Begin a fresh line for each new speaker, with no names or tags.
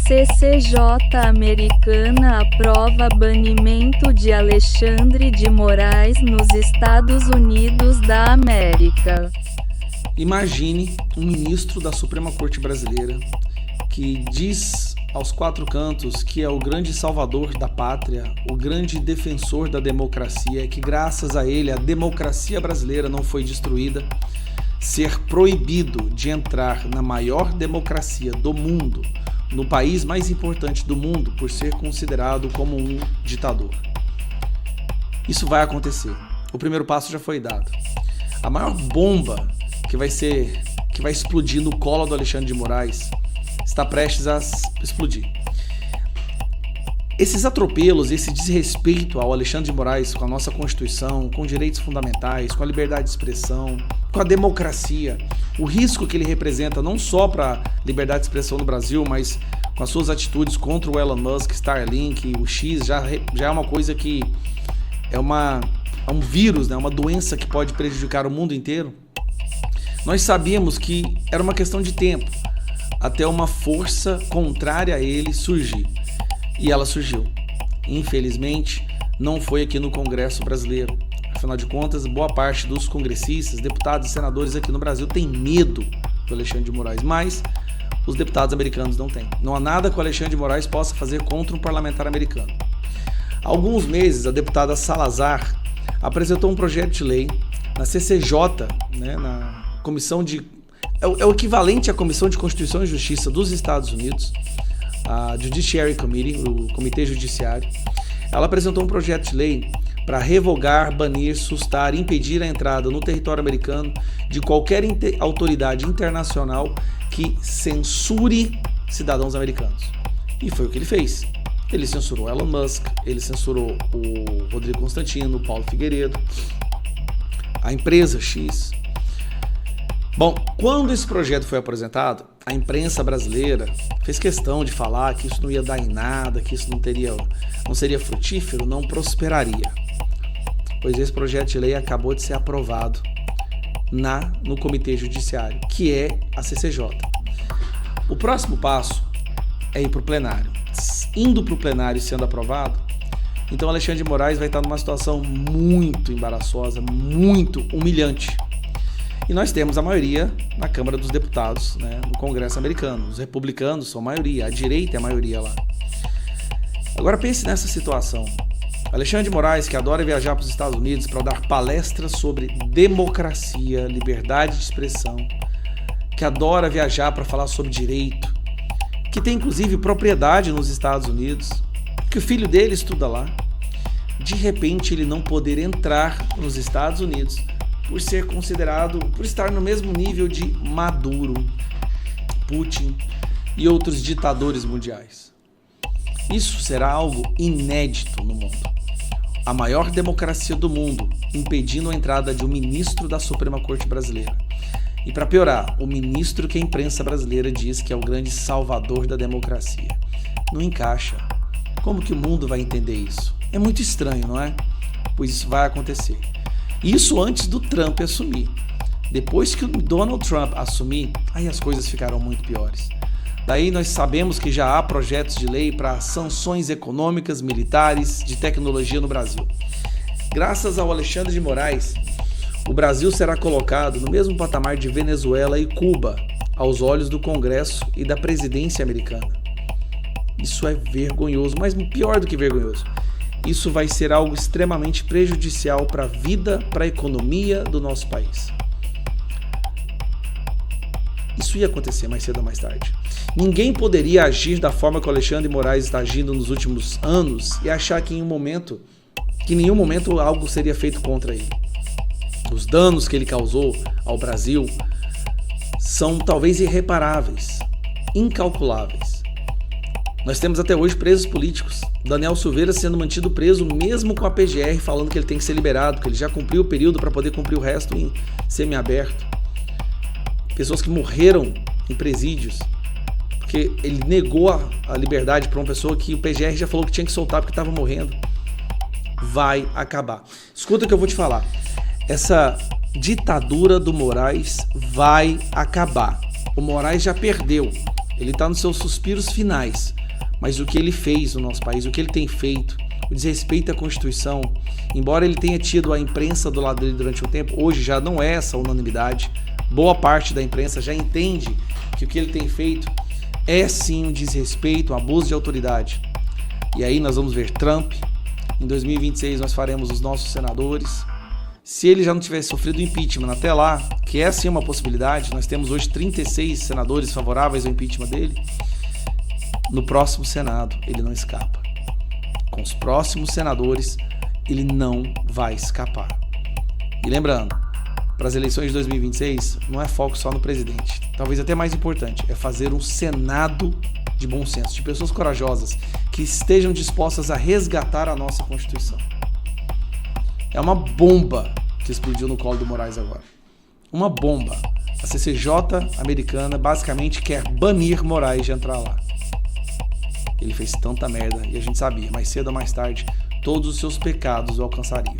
CCJ americana aprova banimento de Alexandre de Moraes nos Estados Unidos da América.
Imagine um ministro da Suprema Corte brasileira que diz aos quatro cantos que é o grande salvador da pátria, o grande defensor da democracia, que graças a ele a democracia brasileira não foi destruída, ser proibido de entrar na maior democracia do mundo, no país mais importante do mundo, por ser considerado como um ditador. Isso vai acontecer. O primeiro passo já foi dado. A maior bomba que vai explodir no colo do Alexandre de Moraes está prestes a explodir. Esses atropelos, esse desrespeito ao Alexandre de Moraes com a nossa Constituição, com direitos fundamentais, com a liberdade de expressão, com a democracia, o risco que ele representa não só para a liberdade de expressão no Brasil, mas com as suas atitudes contra o Elon Musk, Starlink, o X, já é uma coisa que é um vírus, né? Uma doença que pode prejudicar o mundo inteiro. Nós sabíamos que era uma questão de tempo até uma força contrária a ele surgir. E ela surgiu. Infelizmente, não foi aqui no Congresso brasileiro. Afinal de contas, boa parte dos congressistas, deputados e senadores aqui no Brasil tem medo do Alexandre de Moraes, mas os deputados americanos não têm. Não há nada que o Alexandre de Moraes possa fazer contra um parlamentar americano. Há alguns meses, a deputada Salazar apresentou um projeto de lei na CCJ, né, na Comissão de... É o equivalente à Comissão de Constituição e Justiça dos Estados Unidos, a Judiciary Committee, o Comitê Judiciário. Ela apresentou um projeto de lei para revogar, banir, sustar, impedir a entrada no território americano de qualquer autoridade internacional que censure cidadãos americanos. E foi o que ele fez. Ele censurou Elon Musk, ele censurou o Rodrigo Constantino, o Paulo Figueiredo, a empresa X. Bom, quando esse projeto foi apresentado, a imprensa brasileira fez questão de falar que isso não ia dar em nada, que isso não seria frutífero, não prosperaria. Pois esse projeto de lei acabou de ser aprovado no Comitê Judiciário, que é a CCJ. O próximo passo é ir para o plenário. Indo para o plenário e sendo aprovado, então Alexandre de Moraes vai estar numa situação muito embaraçosa, muito humilhante. E nós temos a maioria na Câmara dos Deputados, né, no Congresso americano. Os republicanos são a maioria, a direita é a maioria lá. Agora pense nessa situação. Alexandre de Moraes, que adora viajar para os Estados Unidos para dar palestras sobre democracia, liberdade de expressão, que adora viajar para falar sobre direito, que tem inclusive propriedade nos Estados Unidos, que o filho dele estuda lá, de repente ele não poder entrar nos Estados Unidos por ser considerado, por estar no mesmo nível de Maduro, Putin e outros ditadores mundiais. Isso será algo inédito no mundo. A maior democracia do mundo impedindo a entrada de um ministro da Suprema Corte brasileira. E para piorar, o ministro que a imprensa brasileira diz que é o grande salvador da democracia. Não encaixa. Como que o mundo vai entender isso? É muito estranho, não é? Pois isso vai acontecer. Isso antes do Trump assumir. Depois que o Donald Trump assumir, aí as coisas ficaram muito piores. Daí nós sabemos que já há projetos de lei para sanções econômicas, militares, de tecnologia no Brasil. Graças ao Alexandre de Moraes, o Brasil será colocado no mesmo patamar de Venezuela e Cuba, aos olhos do Congresso e da presidência americana. Isso é vergonhoso, mas pior do que vergonhoso. Isso vai ser algo extremamente prejudicial para a vida, para a economia do nosso país. Isso ia acontecer mais cedo ou mais tarde. Ninguém poderia agir da forma que o Alexandre de Moraes está agindo nos últimos anos e achar que em nenhum momento algo seria feito contra ele. Os danos que ele causou ao Brasil são talvez irreparáveis, incalculáveis. Nós temos até hoje presos políticos. Daniel Silveira sendo mantido preso mesmo com a PGR falando que ele tem que ser liberado, que ele já cumpriu o período para poder cumprir o resto em semiaberto. Pessoas que morreram em presídios porque ele negou a liberdade para uma pessoa que o PGR já falou que tinha que soltar porque estava morrendo. Vai acabar. Escuta o que eu vou te falar. Essa ditadura do Moraes vai acabar. O Moraes já perdeu. Ele está nos seus suspiros finais. Mas o que ele fez no nosso país, o que ele tem feito, o desrespeito à Constituição, embora ele tenha tido a imprensa do lado dele durante um tempo, hoje já não é essa unanimidade. Boa parte da imprensa já entende que o que ele tem feito é sim um desrespeito, um abuso de autoridade. E aí nós vamos ver Trump. Em 2026 nós faremos os nossos senadores. Se ele já não tivesse sofrido impeachment até lá, que é sim uma possibilidade, nós temos hoje 36 senadores favoráveis ao impeachment dele, no próximo Senado ele não escapa. Com os próximos senadores ele não vai escapar. E lembrando, para as eleições de 2026 não é foco só no presidente, talvez até mais importante, é fazer um Senado de bom senso, de pessoas corajosas que estejam dispostas a resgatar a nossa Constituição. É uma bomba que explodiu no colo do Moraes agora. Uma bomba. A CCJ americana basicamente quer banir Moraes de entrar lá. Ele fez tanta merda e a gente sabia, mais cedo ou mais tarde, todos os seus pecados o alcançariam.